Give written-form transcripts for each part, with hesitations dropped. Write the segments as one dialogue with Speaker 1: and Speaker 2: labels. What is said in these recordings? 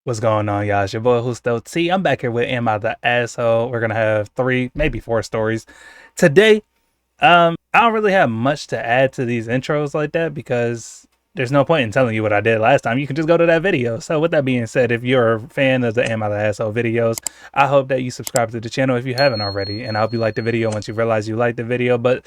Speaker 1: What's going on, y'all? It's your boy JustoT. I'm back here with Am I the Asshole? We're gonna have three, maybe four stories today. I don't really have much to add to these intros like that because there's no point in telling you what I did last time. You can just go to that video. So with that being said, if you're a fan of the Am I the Asshole videos, I hope that you subscribe to the channel if you haven't already, and I hope you like the video once you realize you like the video. But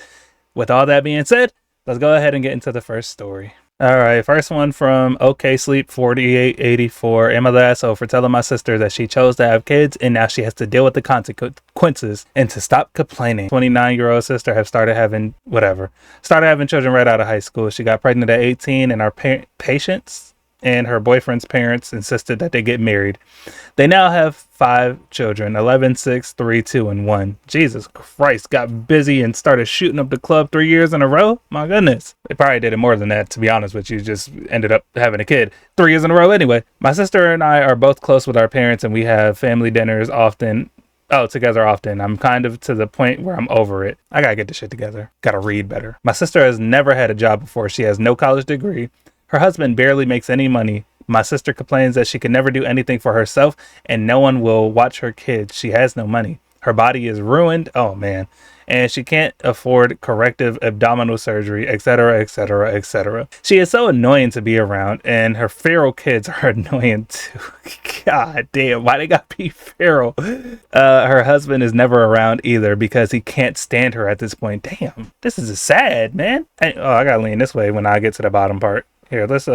Speaker 1: with all that being said, let's go ahead and get into the first story. All right, first one from OK Sleep 4884. Am I the asshole for telling my sister that she chose to have kids and now she has to deal with the consequences and to stop complaining? 29-year-old sister have started having children right out of high school. She got pregnant at 18 and our patients and her boyfriend's parents insisted that they get married. They now have 5 children, 11, 6, 3, 2, and 1. Jesus Christ, got busy and started shooting up the club 3 years in a row? My goodness. They probably did it more than that, to be honest with you. Just ended up having a kid 3 years in a row anyway. My sister and I are both close with our parents and we have family dinners together often. I'm kind of to the point where I'm over it. I gotta get this shit together. Gotta read better. My sister has never had a job before. She has no college degree. Her husband barely makes any money. My sister complains that she can never do anything for herself and no one will watch her kids. She has no money. Her body is ruined. Oh man. And she can't afford corrective abdominal surgery, etc., etc., etc. She is so annoying to be around, and her feral kids are annoying too. God damn, why they gotta be feral? Her husband is never around either because he can't stand her at this point. Damn, this is sad, man. I gotta lean this way when I get to the bottom part. Here, let's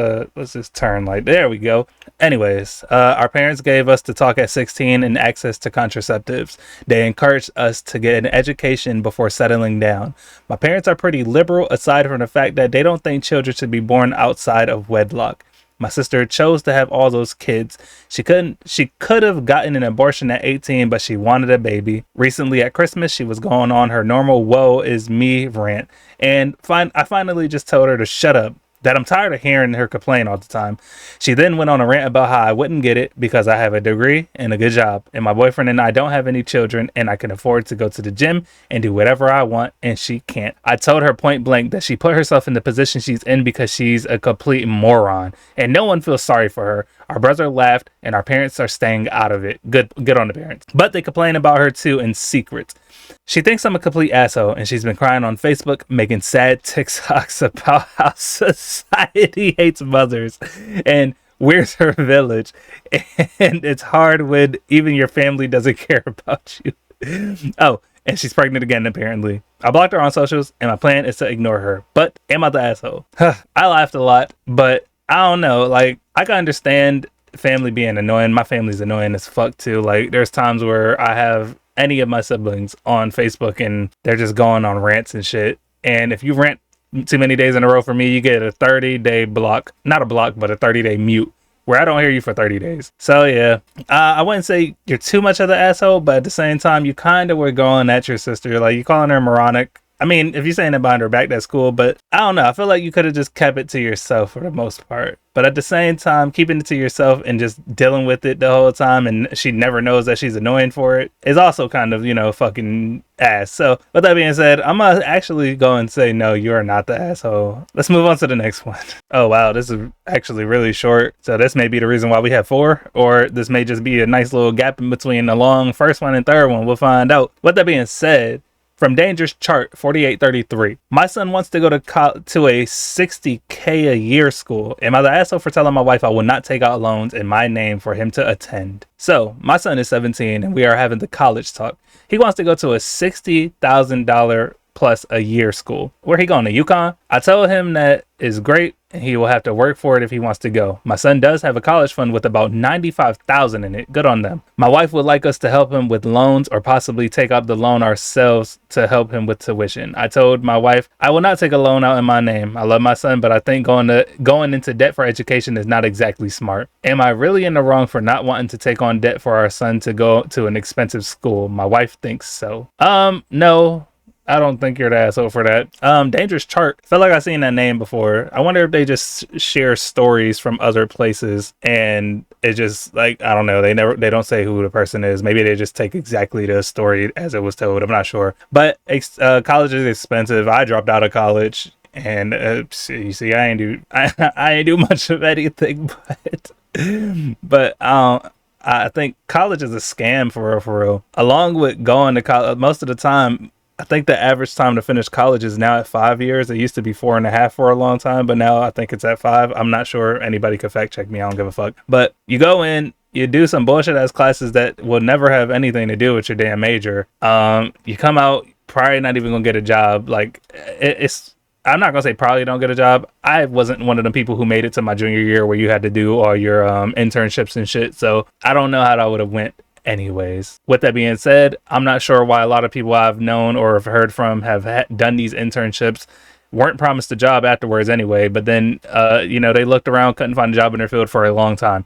Speaker 1: just turn like there we go. Anyways, our parents gave us to talk at 16 and access to contraceptives. They encouraged us to get an education before settling down. My parents are pretty liberal aside from the fact that they don't think children should be born outside of wedlock. My sister chose to have all those kids. She could have gotten an abortion at 18, but she wanted a baby. Recently at Christmas, she was going on her normal woe is me rant. And I finally just told her to shut up, that I'm tired of hearing her complain all the time. She then went on a rant about how I wouldn't get it because I have a degree and a good job, and my boyfriend and I don't have any children, and I can afford to go to the gym and do whatever I want, and she can't. I told her point blank that she put herself in the position she's in because she's a complete moron, and no one feels sorry for her. Our brother laughed, and our parents are staying out of it. Good on the parents. But they complain about her too in secret. She thinks I'm a complete asshole, and she's been crying on Facebook, making sad TikToks about how society hates mothers and where's her village. And it's hard when even your family doesn't care about you. Oh, and she's pregnant again, apparently. I blocked her on socials, and my plan is to ignore her. But am I the asshole? I laughed a lot, but I don't know. Like, I can understand family being annoying. My family's annoying as fuck, too. Like, there's times where I have any of my siblings on Facebook and they're just going on rants and shit. And if you rant too many days in a row for me, you get a 30-day block. Not a block, but a 30-day mute where I don't hear you for 30 days. So yeah, I wouldn't say you're too much of the asshole, but at the same time, you kind of were going at your sister. Like, you calling her moronic. I mean, if you're saying it behind her back, that's cool, but I don't know. I feel like you could have just kept it to yourself for the most part. But at the same time, keeping it to yourself and just dealing with it the whole time, and she never knows that she's annoying for it, is also kind of, fucking ass. So with that being said, I'm gonna actually go and say, no, you are not the asshole. Let's move on to the next one. Oh, wow. This is actually really short. So this may be the reason why we have 4, or this may just be a nice little gap in between the long first one and third one. We'll find out. With that being said, from Dangerous Chart 4833, my son wants to go to a $60K a year school. Am I the asshole for telling my wife I will not take out loans in my name for him to attend? So, my son is 17 and we are having the college talk. He wants to go to a $60,000 plus a year school. Where he going, to UConn? I told him that is great and he will have to work for it if he wants to go. My son does have a college fund with about $95,000 in it. Good on them. My wife would like us to help him with loans or possibly take out the loan ourselves to help him with tuition. I told my wife I will not take a loan out in my name. I love my son, but I think going into debt for education is not exactly smart. Am I really in the wrong for not wanting to take on debt for our son to go to an expensive school? My wife thinks so. No. I don't think you're the asshole for that. Dangerous Chart. I feel like I've seen that name before. I wonder if they just share stories from other places and it just, like, I don't know. They don't say who the person is. Maybe they just take exactly the story as it was told. I'm not sure. But college is expensive. I dropped out of college and you see, I ain't do much of anything, but But I think college is a scam for real, for real. Along with going to college, most of the time, I think the average time to finish college is now at 5 years. It used to be 4.5 for a long time, but now I think it's at 5. I'm not sure. Anybody could fact check me. I don't give a fuck. But you go in, you do some bullshit ass classes that will never have anything to do with your damn major. You come out, probably not even gonna get a job. Like it's. I'm not gonna say probably don't get a job. I wasn't one of the people who made it to my junior year where you had to do all your internships and shit. So I don't know how that would have went anyways. With that being said, I'm not sure why a lot of people I've known or have heard from have done these internships, weren't promised a job afterwards anyway, but then they looked around, couldn't find a job in their field for a long time.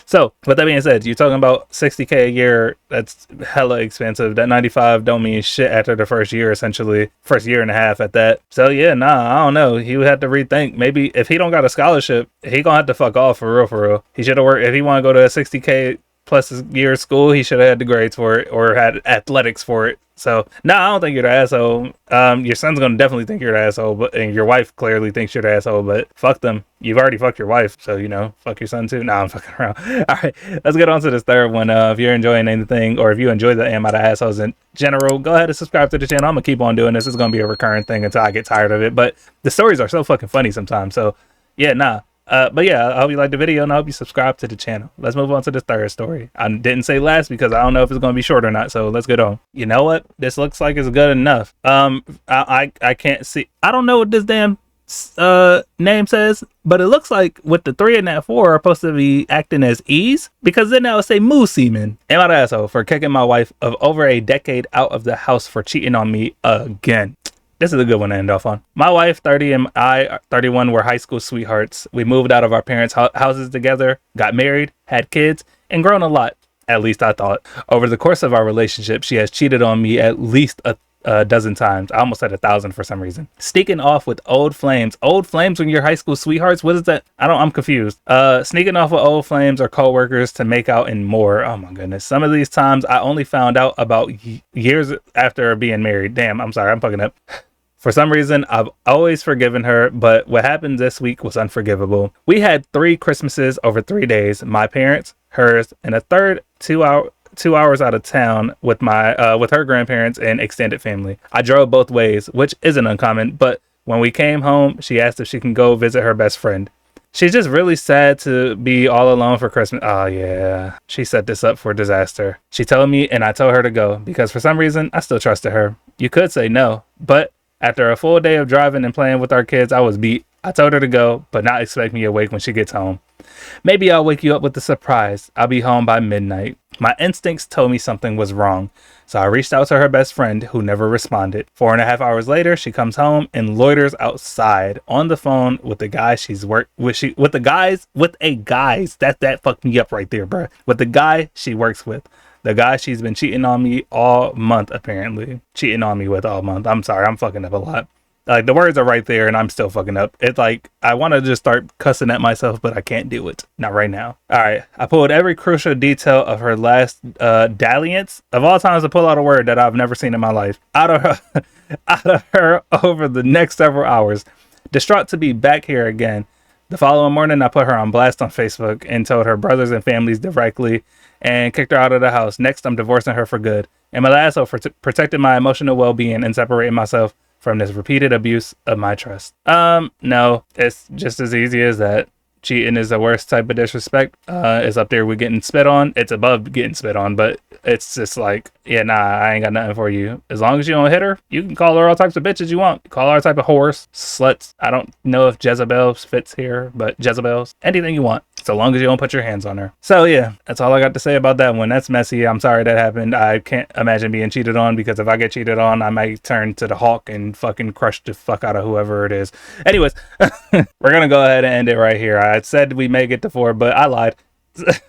Speaker 1: So with that being said, you're talking about $60K a year. That's hella expensive. That 95 don't mean shit after the first year, essentially first year and a half at that. So yeah, I don't know. He would have to rethink. Maybe if he don't got a scholarship, he gonna have to fuck off for real, for real. He should have worked. If he want to go to a 60K plus a year of school, he should have had the grades for it or had athletics for it. So I don't think you're the asshole. Your son's gonna definitely think you're the asshole, and your wife clearly thinks you're the asshole. But fuck them. You've already fucked your wife, so fuck your son too. Nah, I'm fucking around. All right, let's get on to this third one. If you're enjoying anything, or if you enjoy the Am I the Assholes in general, go ahead and subscribe to the channel. I'm gonna keep on doing this. It's gonna be a recurring thing until I get tired of it. But the stories are so fucking funny sometimes. So yeah, but yeah, I hope you liked the video and I hope you subscribe to the channel. Let's move on to the third story. I didn't say last because I don't know if it's going to be short or not. So let's get on. You know what? This looks like it's good enough. I can't see. I don't know what this damn name says, but it looks like with the 3 and that 4 are supposed to be acting as E's, because then I would say Moo Seaman. Am I the asshole for kicking my wife of over a decade out of the house for cheating on me again? This is a good one to end off on. My wife, 30, and I, 31, were high school sweethearts. We moved out of our parents' houses together, got married, had kids, and grown a lot. At least I thought. Over the course of our relationship, she has cheated on me at least a dozen times. I almost said 1,000 for some reason. Sneaking off with old flames. Old flames when you're high school sweethearts? What is that? I'm confused. Sneaking off with old flames or coworkers to make out and more. Oh my goodness. Some of these times I only found out about years after being married. Damn, I'm sorry. I'm fucking up. For some reason, I've always forgiven her, but what happened this week was unforgivable. We had 3 Christmases over 3 days. My parents, hers, and a third 2 hours out of town with with her grandparents and extended family. I drove both ways, which isn't uncommon, but when we came home, she asked if she can go visit her best friend. She's just really sad to be all alone for Christmas. Oh yeah, she set this up for disaster. She told me and I told her to go because for some reason, I still trusted her. You could say no, but after a full day of driving and playing with our kids, I was beat. I told her to go, but not expect me awake when she gets home. Maybe I'll wake you up with a surprise. I'll be home by midnight. My instincts told me something was wrong, so I reached out to her best friend, who never responded. 4.5 hours later, she comes home and loiters outside on the phone with the guy she's worked with. That fucked me up right there, bro. With the guy she works with. The guy she's been cheating on me all month, apparently. Cheating on me with all month. I'm sorry, I'm fucking up a lot. Like, the words are right there and I'm still fucking up. It's like, I want to just start cussing at myself, but I can't do it. Not right now. All right, I pulled every crucial detail of her last dalliance. Of all times to pull out a word that I've never seen in my life. Out of her over the next several hours. Distraught to be back here again. The following morning, I put her on blast on Facebook and told her brothers and families directly and kicked her out of the house. Next, I'm divorcing her for good. And my last hope for protecting my emotional well-being and separating myself from this repeated abuse of my trust. No, it's just as easy as that. Cheating is the worst type of disrespect. It's up there with getting spit on. It's above getting spit on, but it's just like, yeah, nah, I ain't got nothing for you. As long as you don't hit her, you can call her all types of bitches you want. Call her all type of whores, sluts. I don't know if Jezebels fits here, but Jezebels, anything you want. So long as you don't put your hands on her. So yeah, that's all I got to say about that one. That's messy. I'm sorry that happened. I can't imagine being cheated on, because if I get cheated on, I might turn to the Hawk and fucking crush the fuck out of whoever it is. Anyways, we're going to go ahead and end it right here. I said we may get to 4, but I lied.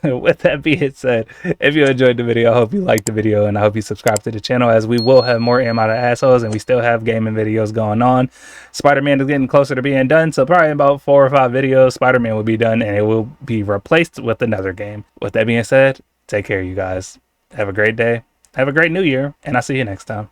Speaker 1: With that being said, if you enjoyed the video, I hope you liked the video and I hope you subscribe to the channel, as we will have more Am I the Assholes and we still have gaming videos going on. Spider-Man is getting closer to being done, so probably in about 4 or 5 videos Spider-Man will be done and it will be replaced with another game. With that being said, take care, you guys. Have a great day, have a great new year, and I'll see you next time.